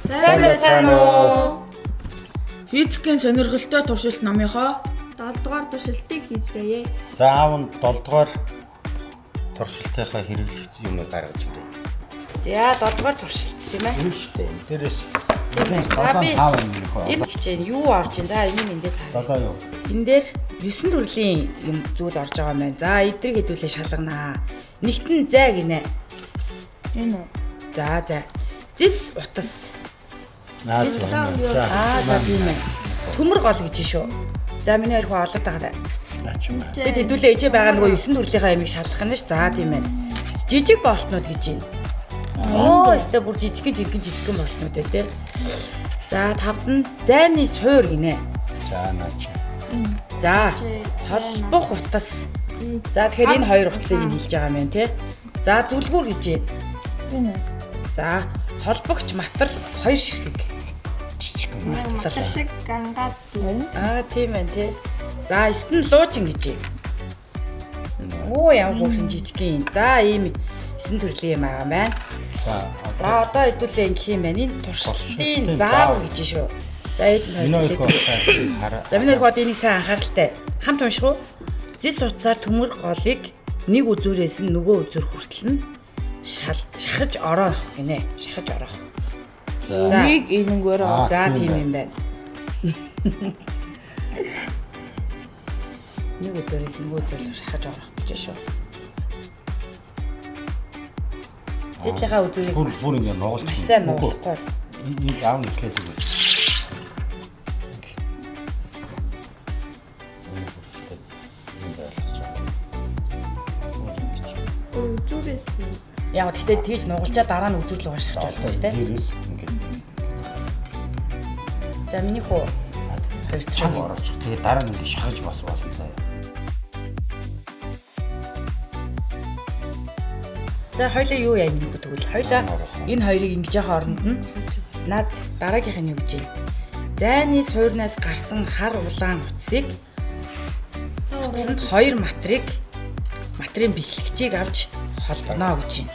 Сайн байна уу? Физикийн сонирхолтой туршилт номынхоо 7 дугаар туршилтыг хийцгээе. За аав нь 7 дугаар туршилтынхаа хэрэглэх юмыг гаргаж ирээ. За 7 дугаар туршилт тийм ээ. Тийм шүү дээ. Дээрээс энэ хичээн юу орж ин за эндээс хараа. одоо юу? Энэ дээр 9 төрлийн юм зүйл орж байгаа юм байна. За эдрийг хэдүүлээ шалганаа. Нэгтэн зай гинэ. энэ үү? За. Зис утас. За Тийм ээ. Төмөр гол гэж шүү. За миний хоёр хөө олоод байгаа. Ачим. Тэгэд хэдүүлээ ээжээ байгаа нөгөө 9 төрлийнхаа ямиг шалгах нь ш. За тийм ээ. Жижиг болтнууд гэж юм. Өстө бүр жижигэн болтнууд бай тээ. За тавд нь зайны суур гинэ. За наач. За толбох утас. За тэгэхээр энэ хоёр утсыг нь хэлж байгаа юм байна тий. За зүлгүүр гэж юм. Энэ үү? За холбогч матар хоёр ширхэг. Жижиг Матар шиг гангаад Тийм байна тий. За 9 нь луучин гэж юм. Ямар хөөрхөн жижигэн. За ийм 9 төрлийн юм аа байна. За одоо хэдүүлээ ингэх юм байна. Энэ туршилтын заав гэж шүү. За ээж нь хараа. За миний хоёр энийг сайн анхааралтай хамт унших уу? Зис утсаар төмөр голыг нэг үзүүрээс нь нөгөө үзүүр хүртэл нь шахаж ороох гинэ. Шахаж ороох. За Нэг энэнгээр за тийм юм байна. Нэг үзүүрээс нөгөө үзүүр шахаж ороох гэж шүү. Тэднийхээ үзүүрийг бүр ингэ нугалж. маш сайн нугалахгүй. Энэ аав нь ихлээд өгөө. үзүүрээс Яг гэхдээ тэгж нугалчаа дараа нь үзүүр рүү шахаж болох байх тийм. Дээрээс ингэ. За миний хөө хоёр Чам орооч. Тэгээ дараа нь ингэ шахаж бас болно заа. За хоёлаа юу яа нэг гэдэг вэ? Хоёлаа энэ хоёрыг ингэж яхаа оронд нь над дараагийнх нь юу гэж юм? Зайны суурнаас гарсан хар улаан утсыг утсанд хоёр матрын бэхлэгчийг авч холбоно гэж юм.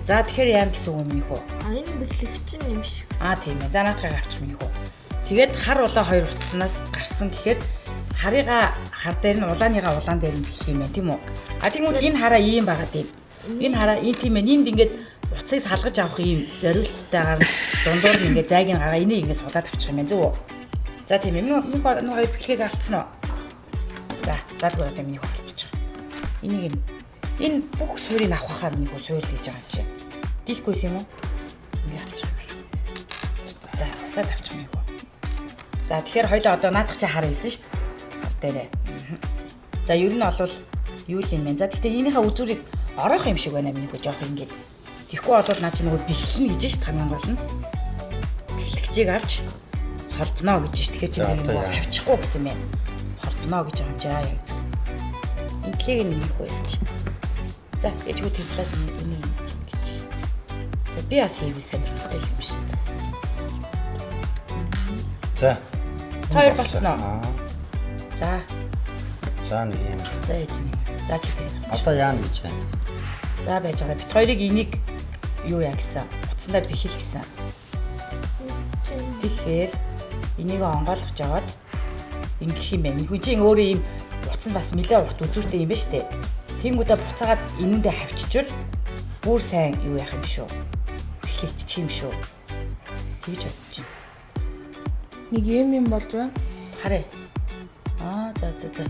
За тэгэхээр яам гэсэн үг юм хөө? энэ бэхлэгч юм шиг. Тийм ээ. За наадхыг авчих минь хөө. Тэгээд хар улаан хоёр утаснаас гарсан гэхээр хар дээр нь улааныгаа улаан дээр нь бэхлэх юм байна тийм үү? Тэгмүүд энэ хараа ийм байгаад юм. Энэ хараа энэ тийм ээ. Энд ингээд уцыг салгаж авах ийм зориулттайгаар дундуур нь ингээд зайг нь гараа энийг ингээд сулаад авчих юм байна зү. За тийм ээ. Миний хоёр бэхлэгийг алдсан уу? За тэгвэл одоо миний хоёр болчих. Энийг энэ бүх суурийг авахаар миний хоёр суурь гэж байгаа юм чи. Дийлхгүйс юм уу? Ингээд авчих юм. За татаад авчих юм. За тэгэхээр хоёлаа одоо наадах чи хар байсан шүү дээ. Хар дээрээ. За ер нь бол юу юм бэ? За гэхдээ энийхээ үзүүрийг ороох юм шиг байна миний хөө жоох ингээд. Тэгэхгүй бол наа чи нөгөө бэлхэнэ гэж шүү дээ хамгийн гол нь. Бэлхэгчийг авч холбоно гэж шүү. Тэгэхээр чи нөгөө хавчихгүй гэсэн юм. Холбоно гэж байгаа юм жаа яг зөв. Инглийг нь миний хөө яач. За ээжгүй темплаас нэг юм гэж. За би бас хийвэл сонирхолтой юм шиг. За. Хоёр болцноо. За. За нэг юм. За ээж нь. За чи тэр. Одоо яана гэж байна. За байж байгаа. Бит хоёрыг энийг юу яа гэсэн. Утсандаа бэхэл гэсэн. Тэгэхээр энийг онгойлгож аваад ингэх юм байна. Хүн чинь өөрөө ийм утсан бас нэлээд урт үзүүртэй юм байна шүү дээ. Тэнгүүдээ буцаагаад энүүндээ хавччихвал бүр сайн юу яах юм шүү. Бэхлэгдчих юм шүү. Тэгж бодож байна. нэг юм болж байна. Харъя. За.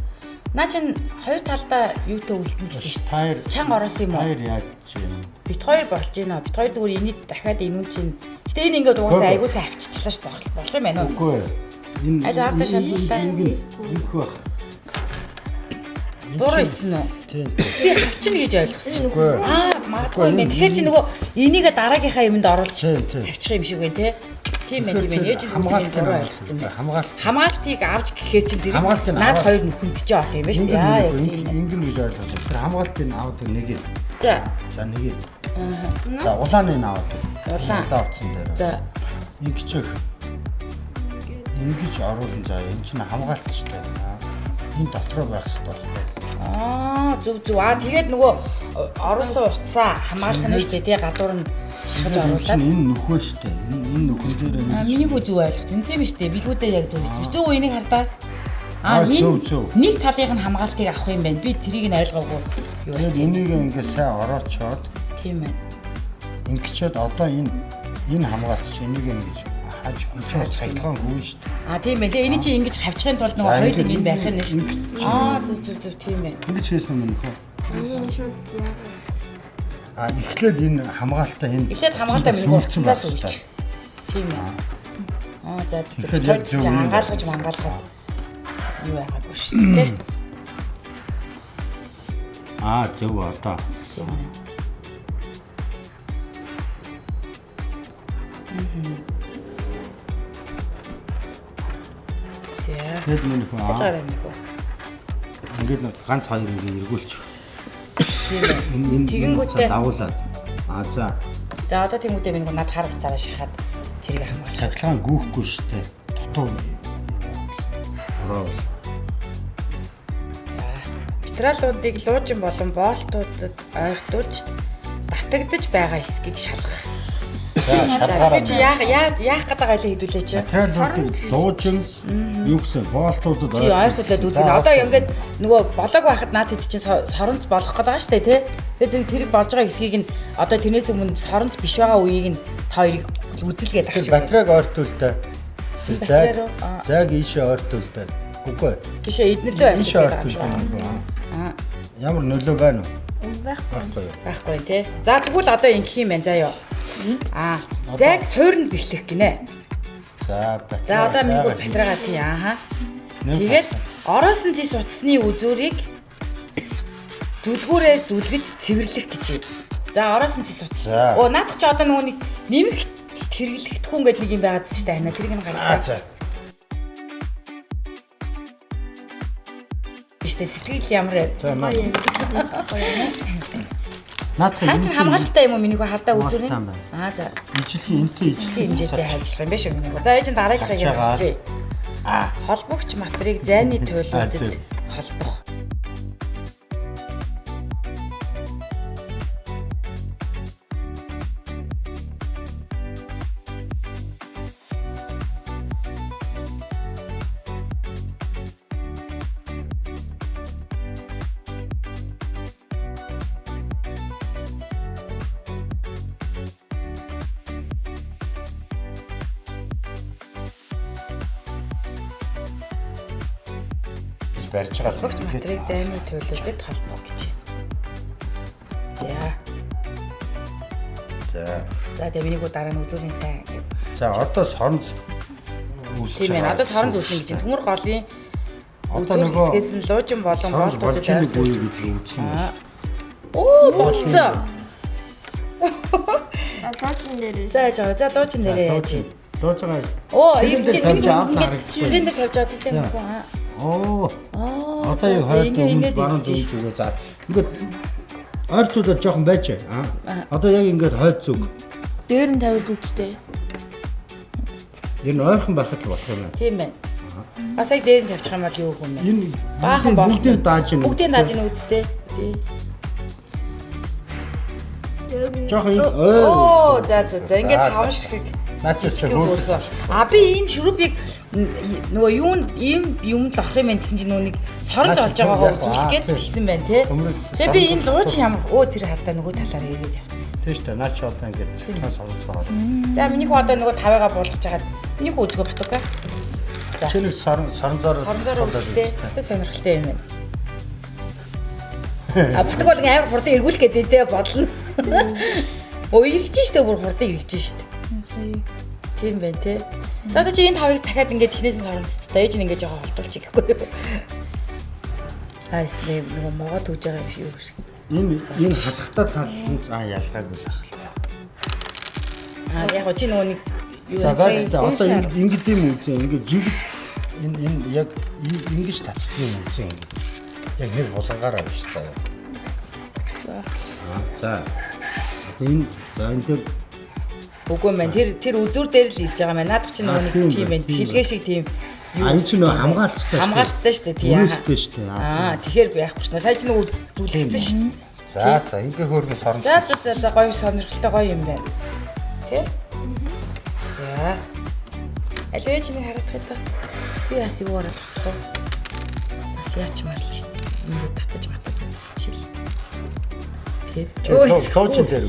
Наа чин хоёр талдаа юутай үлдэн гэсэн шүү дээ. Чанга ороос юм уу? Хоёр яаж юм? Бит хоёр болж байна. Бит хоёр зүгээр энийг дахиад энүүн чинь. Гэтэ энэ ингээд угаасаа айгуу сайн авчичлаа шүү дээ. Болох юм байна уу? Үгүй ээ. Энэ Аль авдаг шалгалтаа. Инх байх. Дураа ицэн үү? Тийм. Би авчна гэж ойлгосон. Үгүй. Магадгүй юм байна. Тэгэхээр чи нөгөө энийгээ дараагийнхаа юмд оруулж Тийм. авчих юм шиг байна те. Тийм ээ. Ээж нь Хамгаалтыг дураа ойлгосон юм байна. хамгаалт Хамгаалтыг авч гэхээр чи зэрэг Хамгаалтыг наад аваад. хоёр нь хүндэж авах юм байна шүү дээ. Яг тийм байна. ингэн гэж ойлгож байна. Тэр хамгаалтыг аваад нэг нь. За. За нэг нь. За улааны аваад. Улаан. Утсан дээр. За. Ингэчих. Ингэж оруулан заа. Энэ чинь хамгаалт шүү дээ. Энэ дотроо байх хэрэгтэй байхгүй. Зөв. Тэгээд нөгөө оруулсан утсаа хамгаалах нь шүү дээ тий гадуур нь шахаж Энэ оруулаад. энэ нөхөө штэ. Энэ нөхөн дээр Миний хүү зүг ойлгосон. Тийм шүү дээ. Билгүүдээ яг зөв хэлсэн. Зөв энийг хардаа. зөв. Нэг талын нь хамгаалтыг авах юм байна. Би тэрийг нь ойлгоогүй. Юу яг энийг ингээ сайн ороочоод тийм ээ. ингэчээд одоо энэ хамгаалт чи энийг ингэж хаж очиж цагдгаан гүйн штэ. Тийм ээ. Эний чи ингэж хавчихын тулд нөгөө хоёул ингэ байх нь шүү. Зөв тийм ээ. Ингэж хийсэн юм нөхөө. Энэ шууд яг. Эхлээд энэ хамгаалтаа энэ Эхлээд хамгаалтаа миний уртсандаас үлч. Тийм ээ. За тэгэхээр чи ангаалгаж мангаалгах юу байгаагүй шүү дээ. Зөв одоо. Тийм ээ. Тэгэд минь хөө. Хажаараа нөхөө. Ингээд ганц хоёр ингээ эргүүлчих. Тийм ээ. Энэ Тэгэнгүүтээ дагуулад. За. За одоо тэмүүтээ минь над хар хуцаараа шахаад тэрийг хамгаалах. Цагдгаан гүйхгүй штэ. Дутуу. Ороо. Материалуудыг луужин болон боолтуудад ойртуулж батгдаж байгаа хэсгийг шалгах. Шалгаараа. Чи яах гэдэг айлаа хийдүүлээ чи. Материалуудыг луужин юу гэсэн боолтуудад Тий ойртуулаад үзэн. Одоо ингээд нөгөө болоог байхад наад хэд чинь соронц болох гээд байгаа штэ тий. Тэгээ зэрэг тэрийг болж байгаа хэсгийг нь одоо тэрнээс өмнө соронц биш байгаа үеийг нь та хоёрыг үзэлгээд ах шиг. Батарейг ойртуултаа. Зайг ийшээ ойртуултаа. Үгүй. Бишээ эднэрдээ Ийшээ ойртуултаа. Ямар нөлөө байна уу? Байхгүй тий. За тэгвэл одоо ингэх юм байна заа юу. Зайг суурнд бэхлэх гинэ. За Одоо миний батарейгаа тий Тэгээд ороосон зис утасны үзүүрийг зүлгүүрээр зүлгэж цэвэрлэх гэж юм. За ороосон зис утас. Наадах чи одоо нөгөө нэг нэмэх хэрэглэхдэггүй гэдэг нэг юм байгаа зү шүү дээ. Хана тэрийг нь гаргаа. За. Биштэй сэтгэл ямар За наадах Хаач хамгаалалттай юм уу миний хөө хардаа үзүүрнэ. За. Ижлэгийн энтэй хэмжээтэй ажиллах юм биш үү миний хөө. За ээж дараагийнхыг явуулчих. Холбогч материйг зайны туйлуудад холбох. барьж байгаа. Холбогч материйг зайны туйлуудад холбох гэж байна. За тэгээ миний хүү дараа нь үзүүрийн сайн гэдэг. За одоо соронз үүсэж байна. Одоо соронз үүснэ гэж төмөр голын одоо нөгөө хэсгээс нь луужин болон боолтуудад ойртуулж буй гэж үүсэх юм байна. Оо болцоо. Луучин дээрээ. За луучин дээрээ яаж юм? Лууж байгаа. Ингээд жирэнд тавьж байгаа гэдэг юм байна. Одоо яг хойд баруун зүг за. Ингээд ойртуулаад жоохон байж. Одоо яг ингээд хойд зүг. Дээр нь тавиад үзтээ. Тэр нь ойрхон байхад л болох юм байна. Тийм байна. Бас яг дээр нь тавьчих юм бол юу юм бэ? Энэ баахан бүгдийг дааж юм. Бүгдийг дааж нь үзтээ. Тий. Жоохон за ингээд таван шиг. Наачаас хөрөх. Би энэ шүрүбийг нөгөө юм л орох юм гэсэн чинь нөгөө нэг сорон болж байгаагаа үзүүлгээд хийсэн байна тий. Тэгээ би энэ луучин ямар тэр хардаа нөгөө талаар эргээд явцсан. Тийм шүү дээ. Наач одоо ингээд цэцгэн сонгоцоор. За миний хүү одоо нөгөө тавыгаа буулгаж хагаад миний хүү үзгөө батуга. За. Чиний соронзоор үзтээ. Тэ сонирхолтой юм байна. Батуг бол амар хурдан эргүүлэх гэдэг дээ бодлоо. Эргэж штэ бүр хурдан эргэж штэ. Тийм байна тий. За одоо чи энэ тавыг дахиад ингээд технээс нь соронцтой. Ээж нь ингээд жоохон холдуулчих гэхгүй. Нөгөө могоо түүж байгаа юм шиг юу шиг. Энэ хасахтаа талхан ялгаагүй л ах. Яг чи нөгөө нэг юу одоо ингэж юм үзэн ингээд жиг энэ яг ингэж татсан юм үзэн ингээд. Яг нэг булангаараа биш заяа. За. Энэ дээр үгүй мэн тэр үзүүр дээр л ирж байгаа мэн. Наадах чи нөгөө нэг тийм байна. Хилгээ шиг тийм энэ ч нөгөө хамгаалттай шүү дээ тий. Үүстэй шүү дээ. Тэгэхээр яахгүй шүү дээ. Сая чи нөгөө дүүлсэн шүү дээ. За ингээ хөөргөн соронц. За гоё сонирхолтой гоё юм байна. тий? За. Аль вэ чиний харагдах гэдэг. Би бас юу ороод тогтох уу? Бас яач марлж шин. Ингээд татаж матаж үзчихэл. Тэр. Коуч дээр.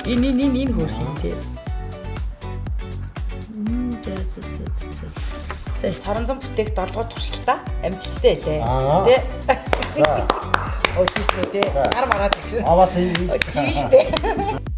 Энэ хөрх юм тий. За торонзон бүтээх 7 дугаар туршилтаа амжилттай хэлээ. Тэ. За. Оо тийш үү тий. Гар мараад гэж. Аваас Тийш тий.